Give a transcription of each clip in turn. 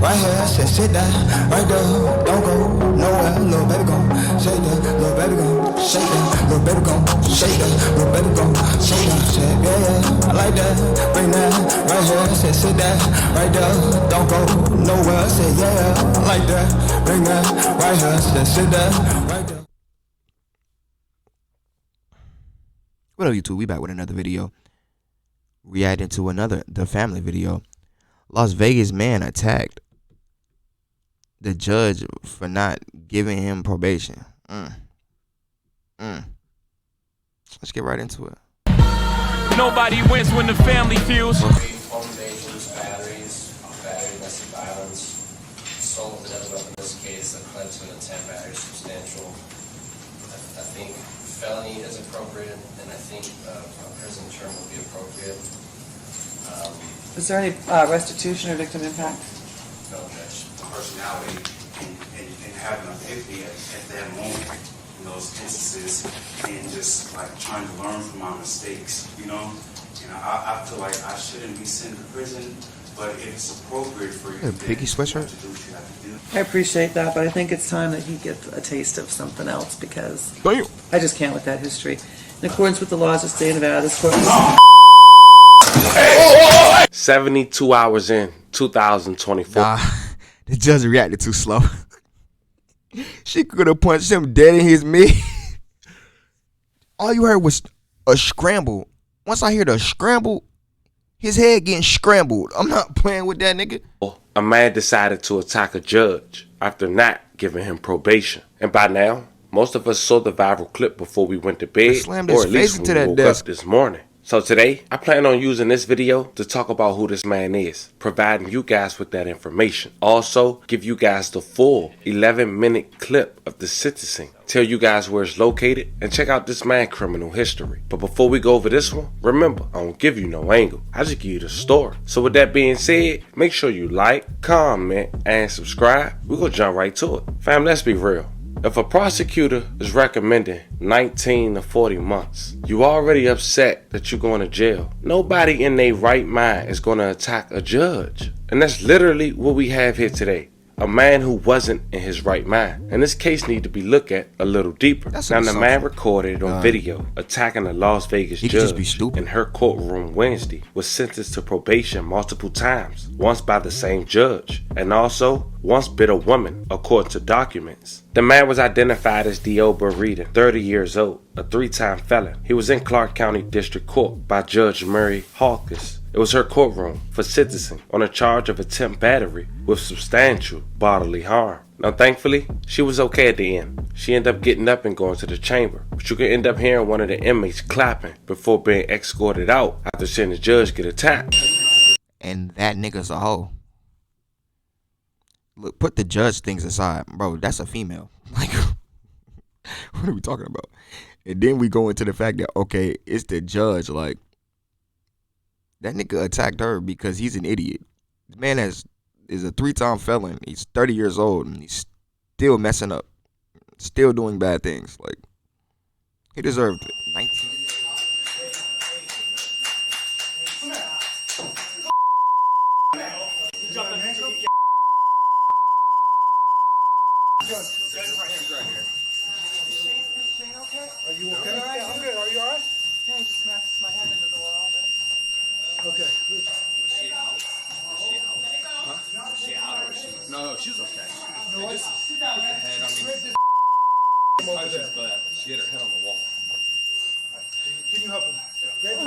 right here, said sit down, right there, don't go nowhere, little baby gon' shake that, little baby gon' shake that, little baby gon' shake that, little baby gon' shake that, said yeah, I like that, bring that, right here, said sit down, right there, don't go nowhere, said yeah, I like that, bring that, right here, said sit down, right there. What up, YouTube? We back with another video. Reacting to the family video. Las Vegas man attacked the judge for not giving him probation. Let's get right into it. Nobody wins when the family feels. Home invasions, batteries, battery, domestic violence, assault with a deadly weapon in this case that led to an attempt battery substantial. I think felony is appropriate, and I think a prison term would be appropriate. Is there any restitution or victim impact? No, Judge. Personality and having an epiphany at that moment in those instances, and just like trying to learn from my mistakes, you know. And I feel like I shouldn't be sent to prison, but if it's appropriate for you to do what you have to do. I appreciate that, but I think it's time that he gets a taste of something else because I just can't with that history. In accordance with the laws of the state of Nevada, this court. 72 hours in 2024. Nah, the judge reacted too slow. She could have punched him dead in his mid. All you heard was a scramble. Once I hear the scramble, his head getting scrambled. I'm not playing with that nigga. A man decided to attack a judge after not giving him probation. And by now, most of us saw the viral clip before we went to bed, or at least when we woke up this morning. So today, I plan on using this video to talk about who this man is, providing you guys with that information. Also, give you guys the full 11-minute clip of the sentencing, tell you guys where it's located, and check out this man's criminal history. But before we go over this one, remember, I don't give you no angle. I just give you the story. So with that being said, make sure you like, comment, and subscribe. We're gonna jump right to it. Fam, let's be real. If a prosecutor is recommending 19 to 40 months, you already upset that you're going to jail. Nobody in their right mind is going to attack a judge. And that's literally what we have here today. A man who wasn't in his right mind. And this case needs to be looked at a little deeper. Now the man recorded it on video attacking a Las Vegas judge in her courtroom Wednesday, was sentenced to probation multiple times, once by the same judge, and also once bit a woman, according to documents. The man was identified as Deoba Reedon, 30 years old, a 3-time felon. He was in Clark County District Court by Judge Murray Hawkins. It was her courtroom for sentencing on a charge of attempt battery with substantial bodily harm. Now thankfully, she was okay at the end. She ended up getting up and going to the chamber, but you could end up hearing one of the inmates clapping before being escorted out after seeing the judge get attacked. And that nigga's a hoe. Look, put the judge things aside, bro. That's a female. Like, what are we talking about? And then we go into the fact that, okay, it's the judge. Like, that nigga attacked her because he's an idiot. The man is a 3-time felon. He's 30 years old and he's still messing up, still doing bad things. Like, he deserved 19. Are you okay? Yeah, I'm good. Are you alright? Yeah, I just smashed my head into the wall. Okay. Was she out? Huh? Was she out or she? No, she was okay. No, They just hit the head. I mean, I was just glad she hit her head on the wall. Can you help him? Grab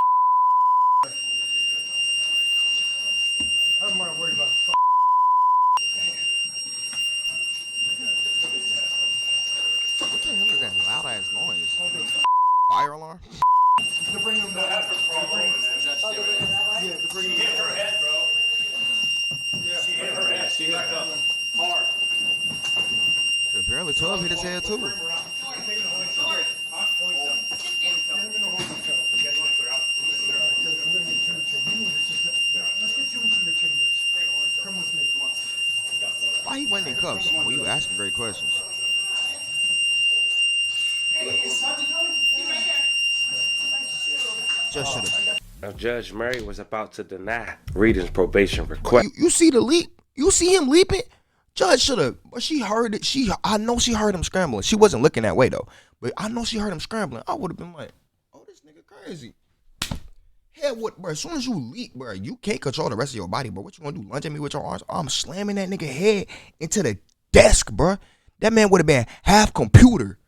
I don't want to worry about it. What the hell is that loud ass noise? Fire alarm? To bring him back. Yeah, to bring him back. Her head, bro. Yeah. She hit her head. She hit her head hard. Apparently 12 hit his head too. Get him in the holding cell. You guys want to clear out? I'm going to get you in the chamber. Let's get you into your chambers. Come with me. Why he went in cuffs? Well, you asking great questions. Just should have. Now Judge Murray was about to deny Reedon's probation request. You see the leap? You see him leaping? Judge should have. She heard it. I know she heard him scrambling. She wasn't looking that way though, but I know she heard him scrambling. I would have been like, "Oh, this nigga crazy." Hell, what, bro? As soon as you leap, bro, you can't control the rest of your body, bro. What you gonna do? Lunge at me with your arms? I'm slamming that nigga head into the desk, bro. That man would have been half computer.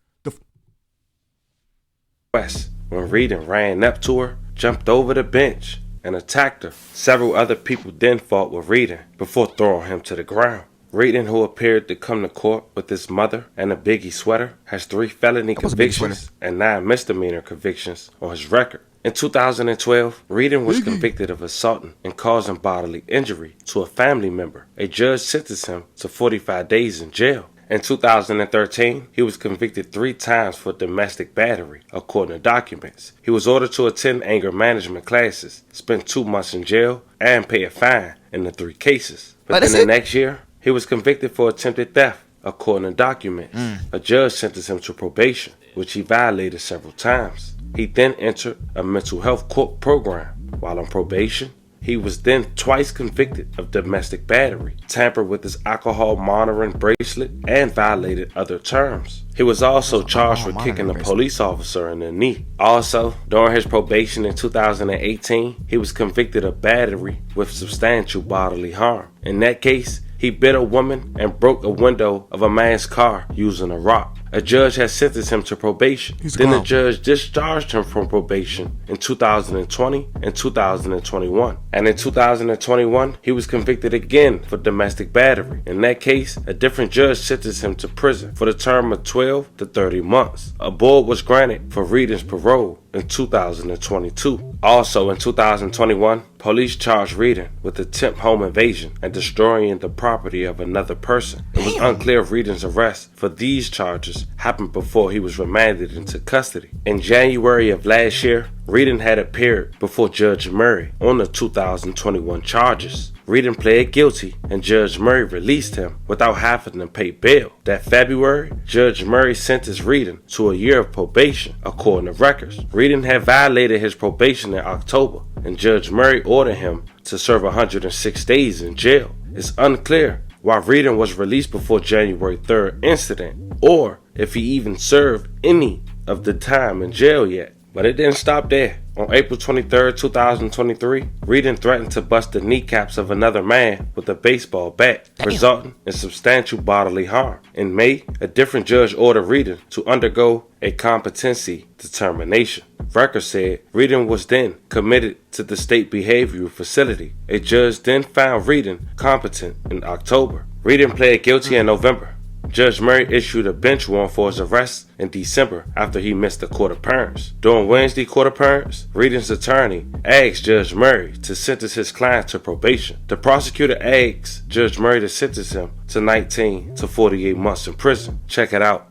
West, when Reedon ran up to her, jumped over the bench, and attacked her. Several other people then fought with Reedon before throwing him to the ground. Reedon, who appeared to come to court with his mother and a Biggie sweater, has 3 felony convictions and 9 misdemeanor convictions on his record. In 2012, Reedon was convicted of assaulting and causing bodily injury to a family member. A judge sentenced him to 45 days in jail. In 2013, he was convicted 3 times for domestic battery, according to documents. He was ordered to attend anger management classes, spend 2 months in jail, and pay a fine in the 3 cases. But then the next year, he was convicted for attempted theft, according to documents. A judge sentenced him to probation, which he violated several times. He then entered a mental health court program. While on probation, he was then twice convicted of domestic battery, tampered with his alcohol monitoring bracelet, and violated other terms. He was also charged with kicking a police officer in the knee. Also, during his probation in 2018, he was convicted of battery with substantial bodily harm. In that case, he bit a woman and broke a window of a man's car using a rock. A judge had sentenced him to probation. Then the judge discharged him from probation in 2020 and 2021. And in 2021, he was convicted again for domestic battery. In that case, a different judge sentenced him to prison for the term of 12 to 30 months. A board was granted for Reedon's parole in 2022. Also in 2021, police charged Reedon with attempt home invasion and destroying the property of another person. It was unclear if Reedon's arrest for these charges happened before he was remanded into custody. In January of last year, Reedon had appeared before Judge Murray on the 2021 charges. Reedon pled guilty and Judge Murray released him without having to pay bail. That February, Judge Murray sentenced Reedon to a year of probation, according to records. Reedon had violated his probation in October, and Judge Murray ordered him to serve 106 days in jail. It's unclear why Reedon was released before January 3rd incident, or if he even served any of the time in jail yet. But it didn't stop there. On April 23, 2023, Reedon threatened to bust the kneecaps of another man with a baseball bat, resulting in substantial bodily harm. In May, a different judge ordered Reedon to undergo a competency determination. Records said Reedon was then committed to the state behavioral facility. A judge then found Reedon competent in October. Reedon pled guilty in November. Judge Murray issued a bench warrant for his arrest in December after he missed a court appearance. During Wednesday court appearance, Reedon's attorney asked Judge Murray to sentence his client to probation. The prosecutor asked Judge Murray to sentence him to 19 to 48 months in prison. Check it out.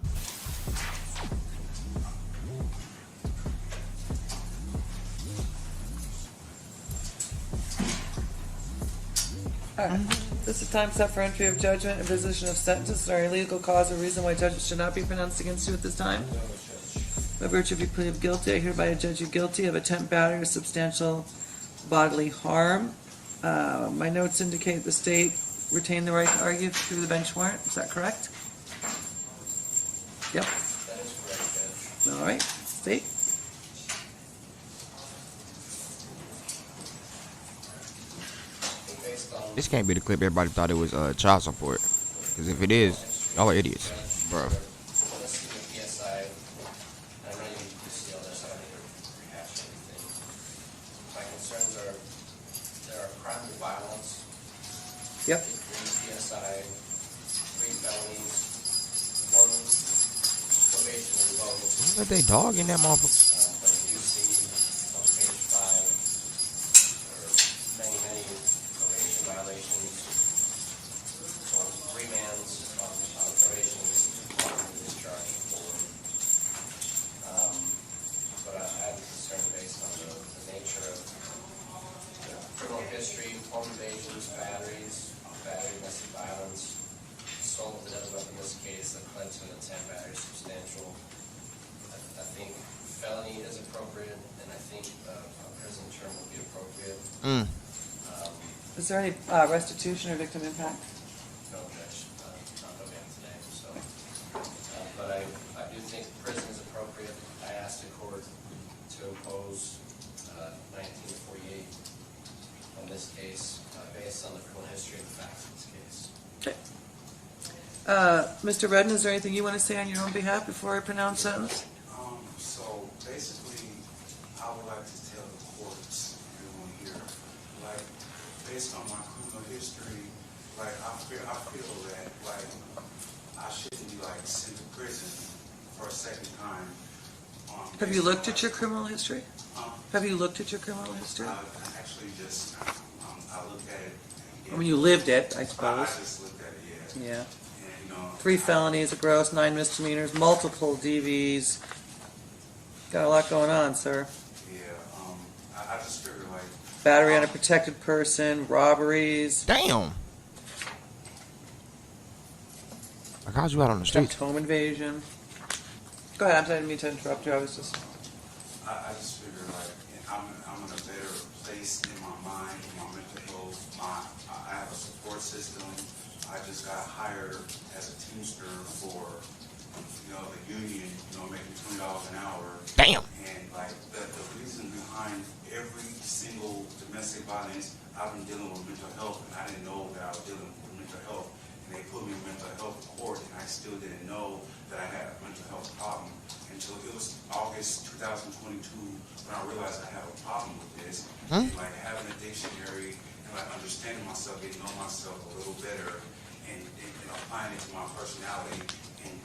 This is time set for entry of judgment and position of sentence. Is there any legal cause or reason why judgment should not be pronounced against you at this time? By virtue of your plea of guilty, I hereby judge you guilty of attempt battery with substantial bodily harm. My notes indicate the state retained the right to argue through the bench warrant. Is that correct? Yep. That is correct, Judge. All right. State. This can't be the clip everybody thought it was child support. Because if it is, y'all are idiots, bro. Let's see the PSI. I know you see all this, I don't need to rehash everything. My concerns are there are crimes of violence. Yep. 3 PSI, 3 felonies, 1 probation revoked. Look at they dog in that motherfucker. But I do see on page 5 there are many probation violations. So remands on probation discharge for. But I have a concern based on the nature of criminal history, home invasions, battery, domestic violence, assault with a deadly weapon in this case that led to an attempt battery substantial. I think felony is appropriate, and I think a prison term would be appropriate. Is there any restitution or victim impact? No, Judge, not no ban today, so. But I do think prison is appropriate. I asked the court to impose 19 to 48 on this case, based on the criminal history and the facts of this case. Okay. Mr. Redden, is there anything you want to say on your own behalf before I pronounce sentence? So basically, I would like to tell the courts, everyone here, like, based on my criminal history, like, I feel that, like, I shouldn't be, like, sent to prison for a second time. Have you looked at your criminal history? Have you looked at your criminal history? I actually just, I looked at it. I mean, you lived it, I I suppose. just looked at it, yeah. Yeah. And, 3 felonies, a gross, 9 misdemeanors, multiple DVs. Got a lot going on, sir. Yeah, I just figured, like, Battery on a protected person, robberies, Damn. Like, how'd you out on the attempt streets? home invasion. Go ahead, I'm sorry, I didn't mean to interrupt you. I was just. I just figure like I'm in a better place in my mind, my mental health. I have a support system. I just got hired as a teamster for the union, making $20 an hour. Damn. And like the reason behind every single domestic violence, I've been dealing with mental health, and I didn't know that I was dealing with mental health. And they put me in mental health court, and I still didn't know that I had a mental health problem until it was August 2022 when I realized I had a problem with this. And like having a dictionary and like understanding myself, getting to know myself a little better, and applying it to my personality, and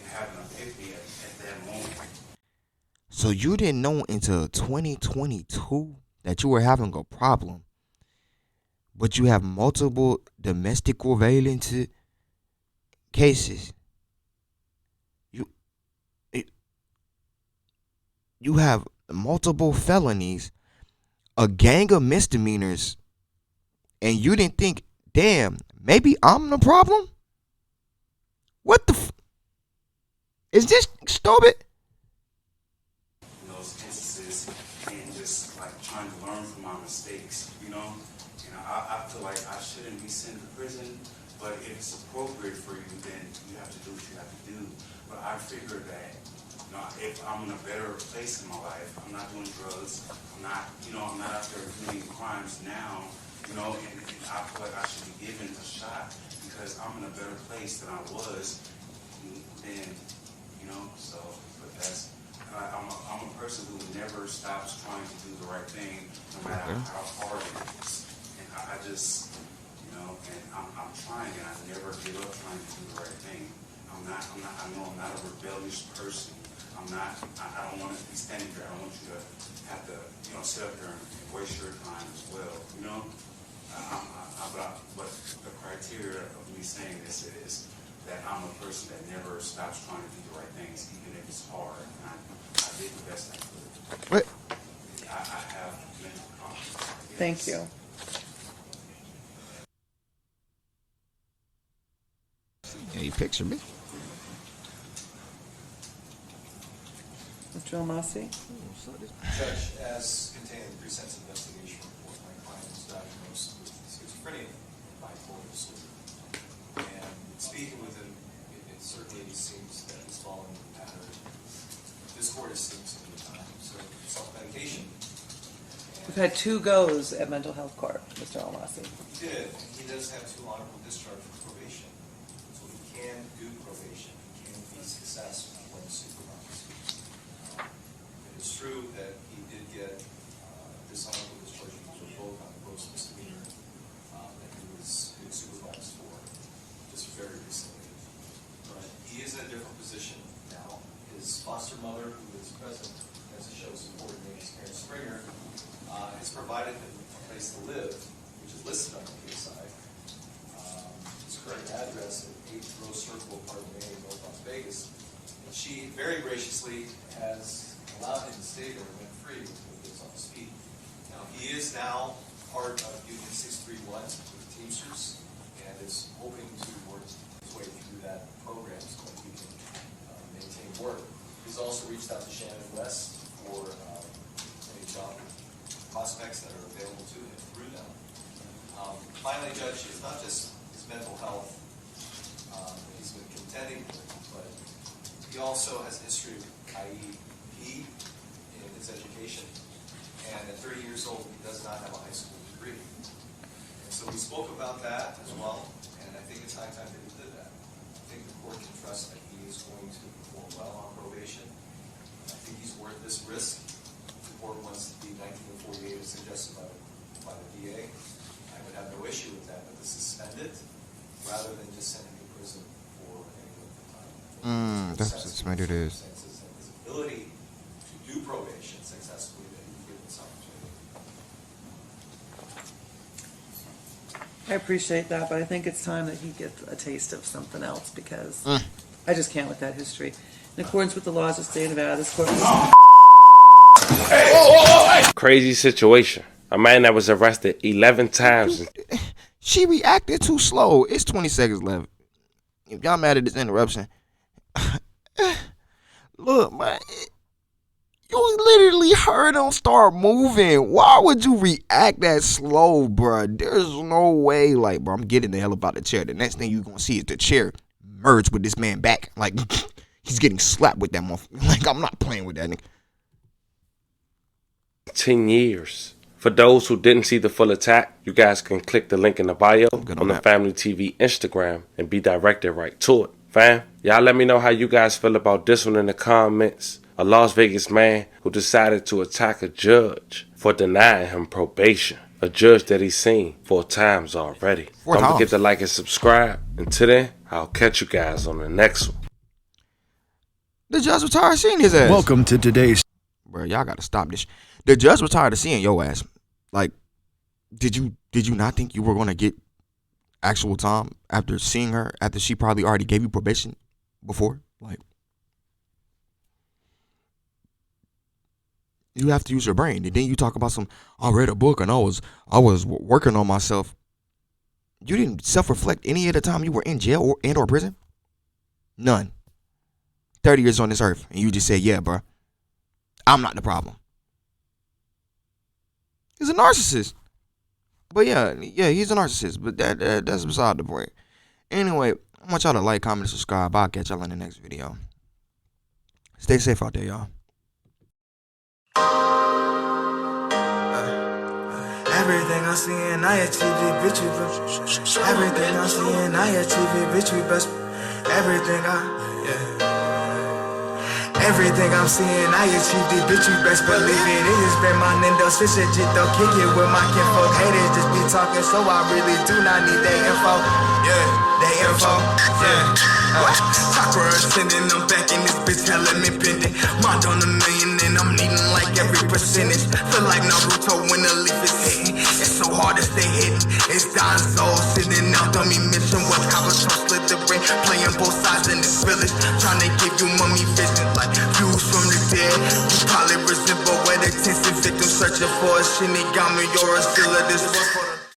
having an epiphany at that moment. So you didn't know until 2022 that you were having a problem, but you have multiple domestic violence cases. You have multiple felonies, a gang of misdemeanors, and you didn't think, damn, maybe I'm the problem? What the is this stupid? In those instances, and just like trying to learn from my mistakes, and I feel like I shouldn't be sent to prison, but if it's appropriate for you, then you have to do what you have to do. But I figure that if I'm in a better place in my life, I'm not doing drugs, I'm not out there committing crimes now, and I feel like I should be given a shot because I'm in a better place than I was then, so, but that's, I'm a person who never stops trying to do the right thing, no matter how hard it is, and I just, and I'm trying, and I never give up trying to do the right thing. I know I'm not a rebellious person. I don't want to be standing there. I don't want you to have to, sit up there and waste your time as well, But the criteria of me saying this is that I'm a person that never stops trying to do the right things, even if it's hard. And I did the best I could. What? I have mental problems. Thank you. Yeah, you picture me. Mr. Almasi? Judge, as contained in the pre-sentence investigation report, my client was diagnosed with schizophrenia and bipolar disorder. And speaking with him, it certainly seems that he's following the pattern this court has seen so many times. So self-medication. We've had 2 goes at mental health court, Mr. Almasi. He did. He does have 2 honorable discharge from probation. So he can do probation. He can be successful when supervised. It is true that he did get dishonorable discharge for both on gross misdemeanor that he was supervised for just very recently. But he is in a different position now. His foster mother, who is present, as it shows in court name, is Karen Springer, has provided him a place to live, which is listed on the PSI. His current address at 8 Rose Circle, Apartment A, North Las Vegas. And she very graciously has allowed him to stay there rent-free until he gets on his feet. Now, he is now part of Union 631 with Teamsters and is hoping to work his way through that program so that he can maintain work. He's also reached out to Shannon West for any job prospects that are available to him through them. finally, Judge, it's not just his mental health that he's been contending with, but he also has a history of IEP in his education. And at 30 years old, he does not have a high school degree. And so we spoke about that as well, and I think it's high time that he did that. I think the court can trust that he is going to perform well on probation. I think he's worth this risk. The court wants the 1948 as suggested by the DA. I would have no issue with that, but to suspend it rather than just send him to prison for any length of time. That's what suspended is. His ability to do probation successfully, that he given this opportunity. I appreciate that, but I think it's time that he gets a taste of something else because I just can't with that history. In accordance with the laws of the state of Nevada, this court Crazy situation. A man that was arrested 11 times. She reacted too slow. It's 20 seconds left. If y'all mad at this interruption, look, man, you literally heard him start moving. Why would you react that slow, bro? There's no way. Like, bro, I'm getting the hell up out the chair. The next thing you're gonna see is the chair merge with this man back. Like, he's getting slapped with that motherfucker. Like, I'm not playing with that nigga. 10 years. For those who didn't see the full attack, you guys can click the link in the bio on the Family TV Instagram and be directed right to it. Fam, y'all let me know how you guys feel about this one in the comments. A Las Vegas man who decided to attack a judge for denying him probation. A judge that he's seen 4 times already. Don't forget to like and subscribe. Until then, I'll catch you guys on the next one. The judge was tired of seeing his ass. Welcome to today's. Bro, y'all gotta stop this. The judge was tired of seeing your ass. Like, did you not think you were gonna get actual time after seeing her, after she probably already gave you probation before? Like, you have to use your brain. And then you talk about I read a book and I was working on myself. You didn't self-reflect any of the time you were in jail or prison? None. 30 years on this earth. And you just said, yeah, bro, I'm not the problem. He's a narcissist. But yeah, he's a narcissist. But that's beside the point. Anyway, I want y'all to like, comment, and subscribe. I'll catch y'all in the next video. Stay safe out there, y'all. Everything I see and I achieve it, bitch, we best. Everything I see and I achieve it, bitch, we best. Everything Everything I'm seeing, I achieved it, bitch, you best believe it. It has been my Nintendo shit, though, kick it with my kinfolk. Haters just be talking, so I really do not need their info. They info, Chakra ascending, I'm back in this bitch, hella me pending. Mind on $1 million and I'm needing like every percentage. Feel like Naruto when the leaf is hitting. It's so hard to stay hidden. It's Don Soul sitting out on me mission. What Kabuto slithering, playing both sides in this village. Trying to give you mummy vision like views from the dead. You probably resemble where the tension victim searching for a Shinigami or a Zilla. This